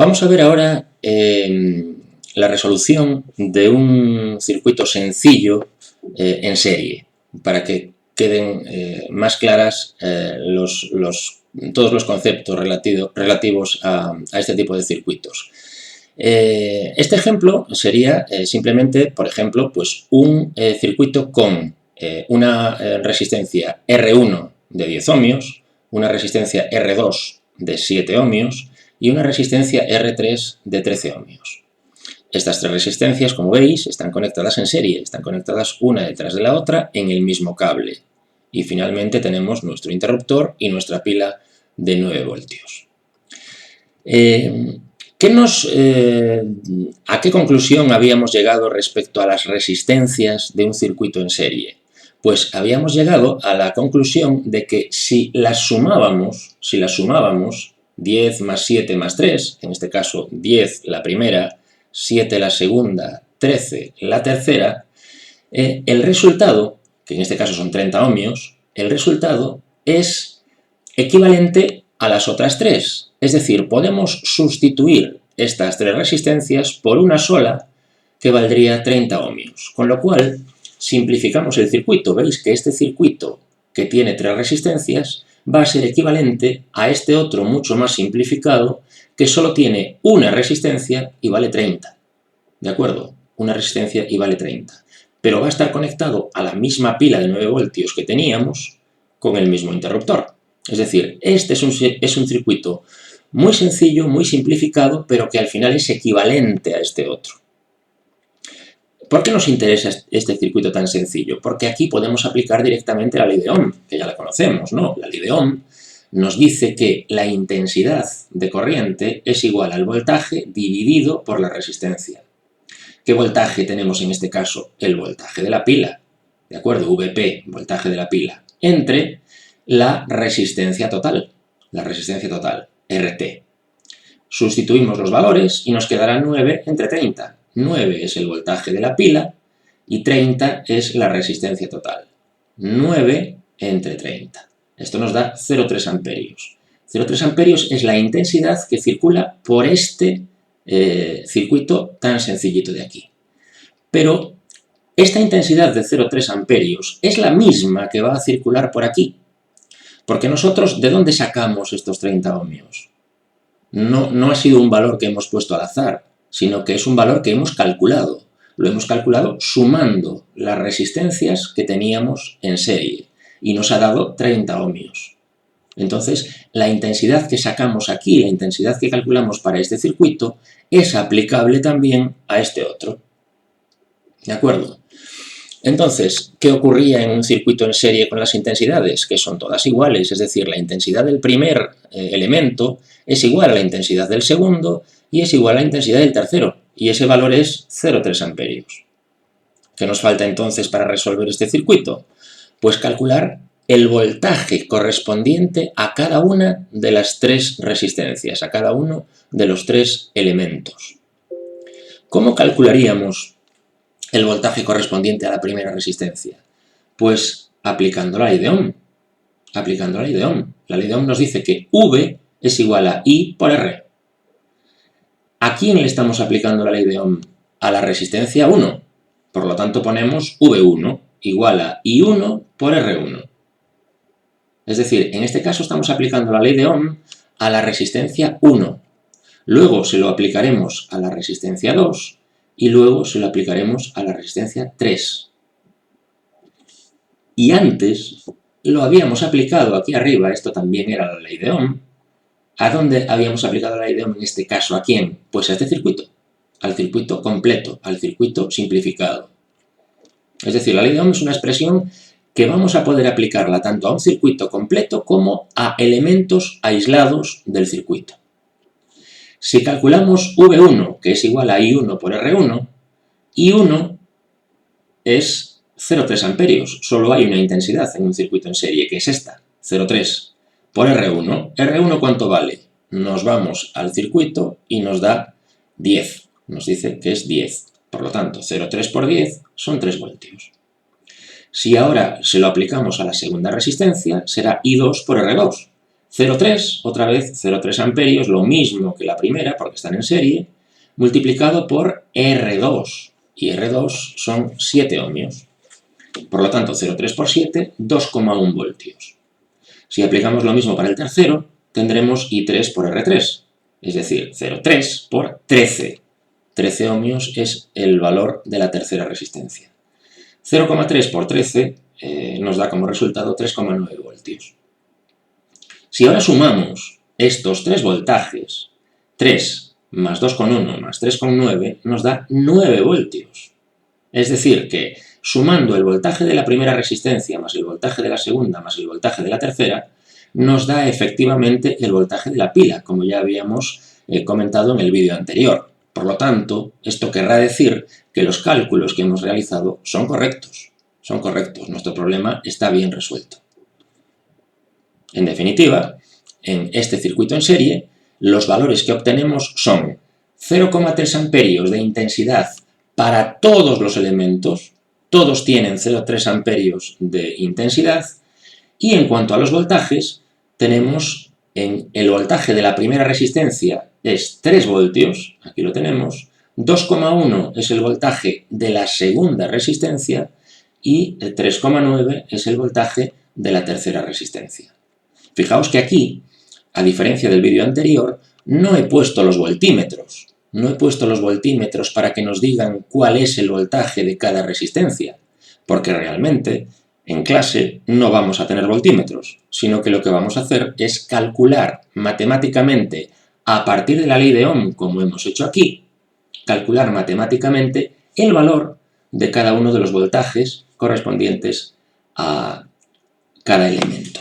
Vamos a ver ahora la resolución de un circuito sencillo en serie, para que queden más claras todos los conceptos relativos a este tipo de circuitos. Este ejemplo sería simplemente, por ejemplo, pues un circuito con una resistencia R1 de 10 ohmios, una resistencia R2 de 7 ohmios y una resistencia R3 de 13 ohmios. Estas tres resistencias, como veis, están conectadas en serie, están conectadas una detrás de la otra en el mismo cable. Y finalmente tenemos nuestro interruptor y nuestra pila de 9 voltios. ¿A qué conclusión habíamos llegado respecto a las resistencias de un circuito en serie? Pues habíamos llegado a la conclusión de que si las sumábamos, 10 más 7 más 3, en este caso 10 la primera, 7 la segunda, 13 la tercera, el resultado, que en este caso son 30 ohmios, el resultado es equivalente a las otras tres. Es decir, podemos sustituir estas tres resistencias por una sola que valdría 30 ohmios. Con lo cual, simplificamos el circuito. Veis que este circuito que tiene tres resistencias va a ser equivalente a este otro mucho más simplificado que solo tiene una resistencia y vale 30. ¿De acuerdo? Una resistencia y vale 30. Pero va a estar conectado a la misma pila de 9 voltios que teníamos con el mismo interruptor. Es decir, este es un circuito muy sencillo, muy simplificado, pero que al final es equivalente a este otro. ¿Por qué nos interesa este circuito tan sencillo? Porque aquí podemos aplicar directamente la ley de Ohm, que ya la conocemos, ¿no? La ley de Ohm nos dice que la intensidad de corriente es igual al voltaje dividido por la resistencia. ¿Qué voltaje tenemos en este caso? El voltaje de la pila, ¿de acuerdo? VP, voltaje de la pila, entre la resistencia total, RT. Sustituimos los valores y nos quedará 9 entre 30. 9 es el voltaje de la pila y 30 es la resistencia total. 9 entre 30. Esto nos da 0,3 amperios. 0,3 amperios es la intensidad que circula por este circuito tan sencillito de aquí. Pero esta intensidad de 0,3 amperios es la misma que va a circular por aquí. Porque nosotros, ¿de dónde sacamos estos 30 ohmios? No ha sido un valor que hemos puesto al azar, sino que es un valor que hemos calculado. Lo hemos calculado sumando las resistencias que teníamos en serie y nos ha dado 30 ohmios. Entonces, la intensidad que sacamos aquí, la intensidad que calculamos para este circuito, es aplicable también a este otro. ¿De acuerdo? Entonces, ¿qué ocurría en un circuito en serie con las intensidades? Que son todas iguales, es decir, la intensidad del primer elemento es igual a la intensidad del segundo y es igual a la intensidad del tercero, y ese valor es 0,3 amperios. ¿Qué nos falta entonces para resolver este circuito? Pues calcular el voltaje correspondiente a cada una de las tres resistencias, a cada uno de los tres elementos. ¿Cómo calcularíamos el voltaje correspondiente a la primera resistencia? Pues aplicando la ley de Ohm. La ley de Ohm nos dice que V es igual a I por R. ¿A quién le estamos aplicando la ley de Ohm? A la resistencia 1. Por lo tanto ponemos V1 igual a I1 por R1. Es decir, en este caso estamos aplicando la ley de Ohm a la resistencia 1. Luego se lo aplicaremos a la resistencia 2 y luego se lo aplicaremos a la resistencia 3. Y antes lo habíamos aplicado aquí arriba, esto también era la ley de Ohm. ¿A dónde habíamos aplicado la ley de Ohm en este caso? ¿A quién? Pues a este circuito, al circuito completo, al circuito simplificado. Es decir, la ley de Ohm es una expresión que vamos a poder aplicarla tanto a un circuito completo como a elementos aislados del circuito. Si calculamos V1, que es igual a I1 por R1, I1 es 0,3 amperios. Solo hay una intensidad en un circuito en serie, que es esta, 0,3 por R1. ¿R1 cuánto vale? Nos vamos al circuito y nos da 10. Nos dice que es 10. Por lo tanto, 0,3 por 10 son 3 voltios. Si ahora se lo aplicamos a la segunda resistencia, será I2 por R2, 0,3, otra vez 0,3 amperios, lo mismo que la primera, porque están en serie, multiplicado por R2, y R2 son 7 ohmios. Por lo tanto, 0,3 por 7, 2,1 voltios. Si aplicamos lo mismo para el tercero, tendremos I3 por R3, es decir, 0,3 por 13. 13 ohmios es el valor de la tercera resistencia. 0,3 por 13 nos da como resultado 3,9 voltios. Si ahora sumamos estos tres voltajes, 3 más 2,1 más 3,9, nos da 9 voltios. Es decir, que sumando el voltaje de la primera resistencia más el voltaje de la segunda más el voltaje de la tercera, nos da efectivamente el voltaje de la pila, como ya habíamos comentado en el vídeo anterior. Por lo tanto, esto querrá decir que los cálculos que hemos realizado son correctos. Son correctos. Nuestro problema está bien resuelto. En definitiva, en este circuito en serie, los valores que obtenemos son 0,3 amperios de intensidad para todos los elementos, todos tienen 0,3 amperios de intensidad, y en cuanto a los voltajes, tenemos el voltaje de la primera resistencia es 3 voltios, aquí lo tenemos, 2,1 es el voltaje de la segunda resistencia y 3,9 es el voltaje de la tercera resistencia. Fijaos que aquí, a diferencia del vídeo anterior, no he puesto los voltímetros. No he puesto los voltímetros para que nos digan cuál es el voltaje de cada resistencia, porque realmente en clase no vamos a tener voltímetros, sino que lo que vamos a hacer es calcular matemáticamente, a partir de la ley de Ohm, como hemos hecho aquí, calcular matemáticamente el valor de cada uno de los voltajes correspondientes a cada elemento.